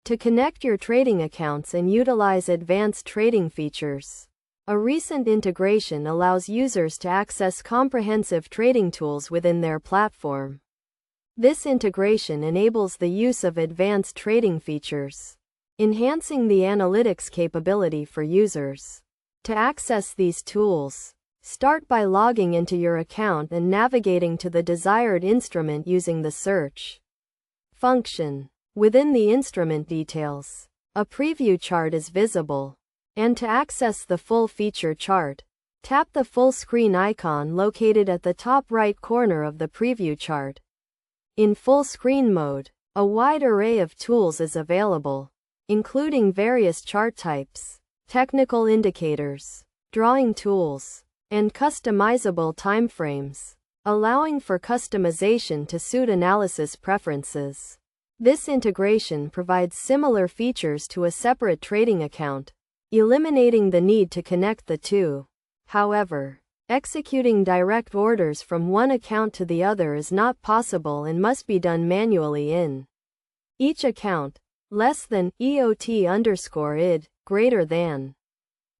to connect your trading accounts and utilize advanced trading features. A recent integration allows users to access comprehensive trading tools within their platform. This integration enables the use of advanced trading features, enhancing the analytics capability for users. To access these tools, start by logging into your account and navigating to the desired instrument using the search function. Within the instrument details, a preview chart is visible. And to access the full feature chart, tap the full screen icon located at the top right corner of the preview chart. In full screen mode, a wide array of tools is available, including various chart types, technical indicators, drawing tools, and customizable timeframes, allowing for customization to suit analysis preferences. This integration provides similar features to a separate trading account, eliminating the need to connect the two. However, executing direct orders from one account to the other is not possible and must be done manually in each account. Less than EOT_ID greater than